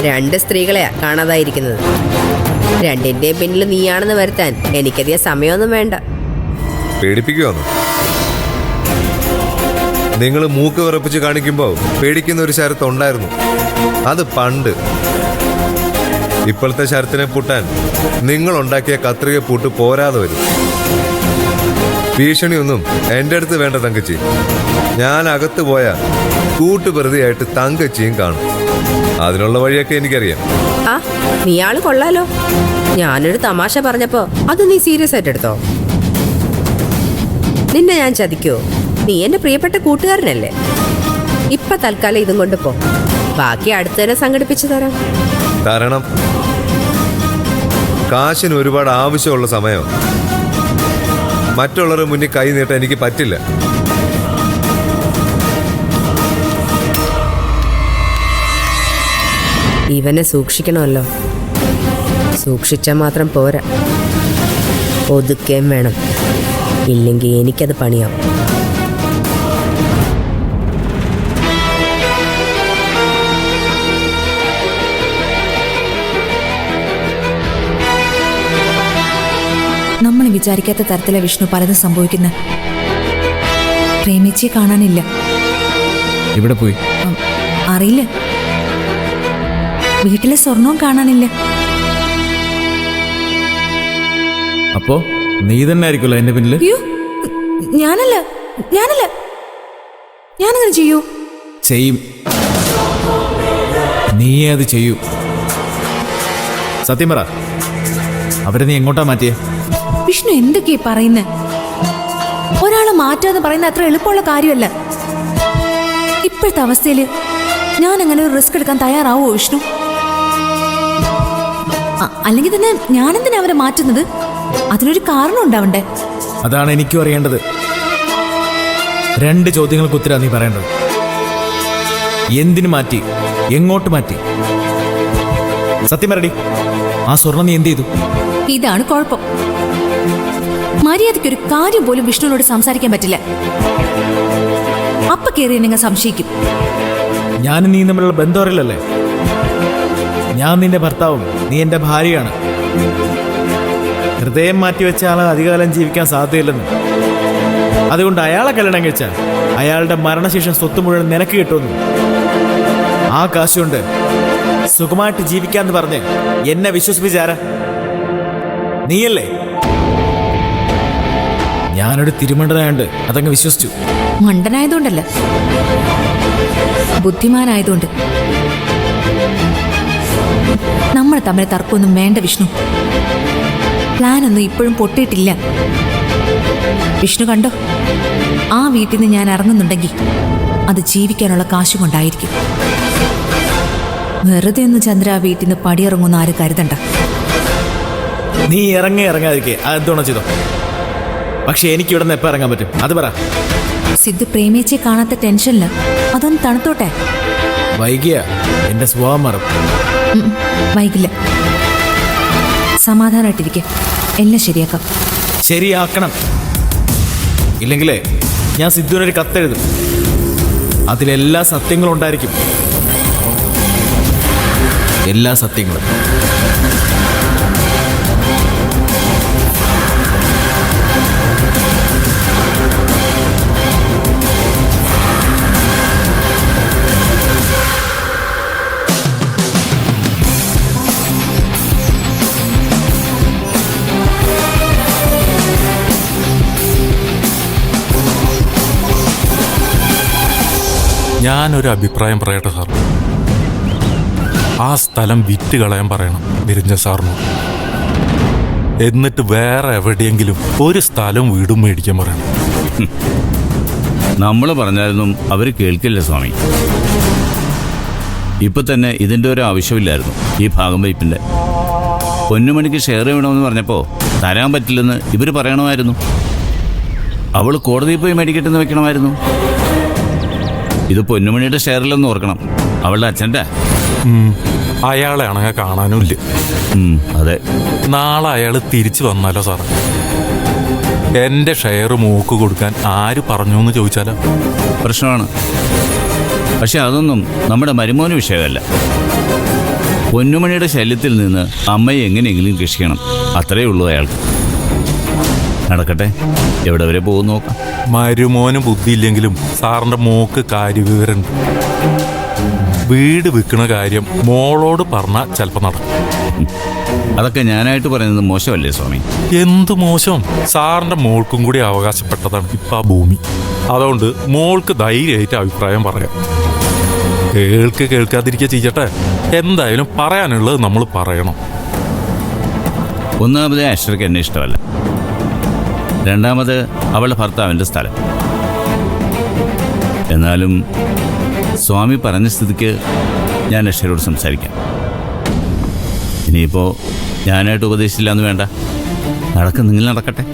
2 സ്ത്രീകളെയാ കാണാതായിരിക്കുന്നത്. രണ്ടിന്റെയും പിന്നിൽ നീയാണെന്ന് വരുത്താൻ എനിക്കധികം സമയമൊന്നും വേണ്ട. പേടിപ്പിക്കുവാന്ന്? നിങ്ങൾ മൂക്ക് വിറപ്പിച്ച് കാണിക്കുമ്പോൾ പേടിക്കുന്ന ഒരു ശരത്ത് ഉണ്ടായിരുന്നു. അത് പണ്ട്. ഇപ്പോഴത്തെ ശരത്തിനെ പൂട്ടാൻ നിങ്ങൾ ഉണ്ടാക്കിയ കത്രിക പൂട്ട് പോരാതെ വരും. ഭീഷണിയൊന്നും എൻ്റെ അടുത്ത് വേണ്ട തങ്കച്ചി. ഞാൻ അകത്ത് പോയാൽ കൂട്ടുപ്രതിയായിട്ട് തങ്കച്ചിയും കാണും. അതിനുള്ള വഴിയൊക്കെ എനിക്കറിയാം. ആ, നീയാള് കൊള്ളാലോ. ഞാനൊരു തമാശ പറഞ്ഞപ്പോ അത് നീ സീരിയസ് ആയിട്ട് എടുത്തോ? നിന്നെ ഞാൻ ചതിക്കോ? നീ എന്റെ പ്രിയപ്പെട്ട കൂട്ടുകാരനല്ലേ. ഇപ്പൊ തൽക്കാലം ഇതും കൊണ്ട് പോ. ബാക്കി അടുത്തന്നെ സംഘടിപ്പിച്ചു തരാം. തരണം. കാശിന് ഒരുപാട് ആവശ്യമുള്ള സമയം. മറ്റുള്ളവരുടെ മുന്നിൽ കൈ നീട്ടാൻ എനിക്ക് പറ്റില്ല. ഇവനെ സൂക്ഷിക്കണമല്ലോ. സൂക്ഷിച്ചാൽ മാത്രം പോരാ, ഒതുക്കേം വേണം. ഇല്ലെങ്കിൽ എനിക്കത് പണിയാവും. നമ്മൾ വിചാരിക്കാത്ത തരത്തിലെ വിഷ്ണു പലതും സംഭവിക്കുന്ന. പ്രേമിച്ചിയെ കാണാനില്ല. ഇവിടെ പോയി അറിയില്ല. വീട്ടിലെ സ്വർണവും കാണാനില്ല. അപ്പോ നീ തന്നെ ആയിരിക്കുമല്ലോ എന്റെ പിന്നില്. അയ്യോ, ഞാനല്ല. ഞാനങ്ങനെ ചെയ്യൂ? ചെയ്യും. നീയേ അത് ചെയ്യൂ. സത്യം പറ, അവരെ നീ എങ്ങോട്ടാ മാറ്റിയേ? വിഷ്ണു എന്തൊക്കെയാ പറയുന്നേ? ഒരാളെ മാറ്റാന്ന് പറയുന്നത് അത്ര എളുപ്പമുള്ള കാര്യമല്ല. ഇപ്പോഴത്തെ അവസ്ഥയിൽ ഞാൻ അങ്ങനെ ഒരു റിസ്ക് എടുക്കാൻ തയ്യാറാവോ വിഷ്ണു? അല്ലെങ്കിൽ തന്നെ ഞാനെന്തിനാ അവരെ മാറ്റുന്നത്? അതിനൊരു കാരണം ഉണ്ടാവണ്ടേ? അതാണ് എനിക്കും അറിയേണ്ടത്. 2 ചോദ്യങ്ങൾക്ക് ഉത്തരം നീ പറയേണ്ടത്. എന്തിനു മാറ്റി? എങ്ങോട്ട് മാറ്റി? സത്യം പറയടി, ആ സ്വർണം നീ എന്ത് ചെയ്തു? ഇതാണ് കുഴപ്പം. മര്യാദയ്ക്കൊരു കാര്യം പോലും വിഷ്ണുവിനോട് സംസാരിക്കാൻ പറ്റില്ല. അപ്പ കയറി നിങ്ങൾ സംശയിക്കും. ഞാനും നീ തമ്മിലുള്ള ബന്ധം അറിയില്ലല്ലേ? ഞാൻ നിന്റെ ഭർത്താവും നീ എന്റെ ഭാര്യയാണ്. ഹൃദയം മാറ്റിവെച്ച ആളെ അധികകാലം ജീവിക്കാൻ സാധ്യതയില്ലെന്ന്. അതുകൊണ്ട് അയാളെ കല്യാണം കഴിച്ചാൽ അയാളുടെ മരണശേഷം സ്വത്ത് മുഴുവൻ നിനക്ക് കിട്ടുമെന്ന്. ആ കാശുകൊണ്ട് സുഖമായിട്ട് ജീവിക്കാന്ന് പറഞ്ഞ് എന്നെ വിശ്വസിപ്പിച്ചാരാ? നീയല്ലേ? ഞാനൊരു തിരുമണ്ടനായോണ്ട് അതങ്ങ് വിശ്വസിച്ചു. മണ്ടനായതുകൊണ്ടല്ല, ബുദ്ധിമാനായതുകൊണ്ട്. നമ്മൾ തമ്മിൽ തർക്കമൊന്നും വേണ്ട വിഷ്ണു. പ്ലാനൊന്നും ഇപ്പോഴും പൊട്ടിയിട്ടില്ല. വിഷ്ണു കണ്ടോ, ആ വീട്ടിൽ നിന്ന് ഞാൻ ഇറങ്ങുന്നുണ്ടെങ്കിൽ അത് ജീവിക്കാനുള്ള കാശ് കൊണ്ടായിരിക്കും. വെറുതെ ഒന്നും ചന്ദ്ര ആ വീട്ടിൽ നിന്ന് പടിയിറങ്ങുന്ന ആരും കരുതണ്ട. നീ ഇറങ്ങാതിരിക്കേ അതെന്തോണോ ചെയ്തോ. പക്ഷെ എനിക്ക് ഇവിടെ നിന്ന് എപ്പോൾ ഇറങ്ങാൻ പറ്റും അത് പറ. സിദ്ധു പ്രേമിച്ചെ കാണാത്ത ടെൻഷനില്ല. അതൊന്ന് തണുത്തോട്ടെ. വൈകിയ എന്റെ സ്വഭാവം മാറും. വൈകില്ല. സമാധാനമായിട്ടിരിക്കെ, എല്ലാം ശരിയാക്കാം. ശരിയാക്കണം. ഇല്ലെങ്കിലേ ഞാൻ സിദ്ധുവിനൊരു കത്തെഴുതും. അതിലെല്ലാ സത്യങ്ങളും ഉണ്ടായിരിക്കും. എല്ലാ സത്യങ്ങളും. ഞാനൊരു അഭിപ്രായം പറയട്ടെ സാർ. ആ സ്ഥലം വിറ്റ് കളയാൻ പറയണം നിരഞ്ജൻ സാറിന്. എന്നിട്ട് വേറെ എവിടെയെങ്കിലും ഒരു സ്ഥലം വീടും മേടിക്കാൻ പറയണം. നമ്മൾ പറഞ്ഞാലൊന്നും അവർ കേൾക്കില്ല സ്വാമി. ഇപ്പൊ തന്നെ ഇതിൻ്റെ ഒരു ആവശ്യമില്ലായിരുന്നു. ഈ ഭാഗം വയ്പിൻ്റെ പൊന്നുമണിക്ക് ഷെയർ വേണമെന്ന് പറഞ്ഞപ്പോൾ തരാൻ പറ്റില്ലെന്ന് ഇവർ പറയണമായിരുന്നു. അവൾ കോടതിയിൽ പോയി മേടിക്കട്ടെന്ന് വെക്കണമായിരുന്നു. ഇത് പൊന്നുമണിയുടെ ഷെയറിലെന്ന് ഓർക്കണം. അവളുടെ അച്ഛൻ്റെ. അയാളെ ആണെങ്കിൽ കാണാനും ഇല്ല. അതെ. നാളെ അയാൾ തിരിച്ചു വന്നാലോ സാറേ? എന്റെ ഷെയർ മൂക്ക് കൊടുക്കാൻ ആര് പറഞ്ഞു എന്ന് ചോദിച്ചാലോ? പ്രശ്നമാണ്. പക്ഷെ അതൊന്നും നമ്മുടെ മരുമോന് വിഷയമല്ല. പൊന്നുമണിയുടെ ശല്യത്തിൽ നിന്ന് അമ്മയെ എങ്ങനെയെങ്കിലും രക്ഷിക്കണം. അത്രയേ ഉള്ളൂ അയാൾക്ക്. നടക്കട്ടെ, എവിടെ വരെ പോകും നോക്കാം. മരുമോന് ബുദ്ധിയില്ലെങ്കിലും സാറിന്റെ മോക്ക് കാര്യവിവരമുണ്ട്. വീട് വിൽക്കണ കാര്യം മോളോട് പറഞ്ഞാൽ ചിലപ്പോൾ നടക്കും. അതൊക്കെ ഞാനായിട്ട് പറയുന്നത് മോശമല്ലേ സ്വാമി? എന്ത് മോശം? സാറിന്റെ മോൾക്കും കൂടി അവകാശപ്പെട്ടതാണ് ഇപ്പൊ ആ ഭൂമി. അതുകൊണ്ട് മോൾക്ക് ധൈര്യമായിട്ട് അഭിപ്രായം പറയാം. കേൾക്കാതിരിക്കുക ചെയ്യട്ടെ. എന്തായാലും പറയാനുള്ളത് നമ്മൾ പറയണം. ഒന്നാമത് അശ്വർക്ക് എന്നെ ഇഷ്ടമല്ല. രണ്ടാമത് അവളുടെ ഭർത്താവിൻ്റെ സ്ഥലം. എന്നാലും സ്വാമി പറഞ്ഞ സ്ഥിതിക്ക് ഞാൻ അശ്വരോട് സംസാരിക്കാം. ഇനിയിപ്പോൾ ഞാനായിട്ട് ഉപദേശിച്ചില്ല എന്ന് വേണ്ട. നിങ്ങൾ നടക്കട്ടെ.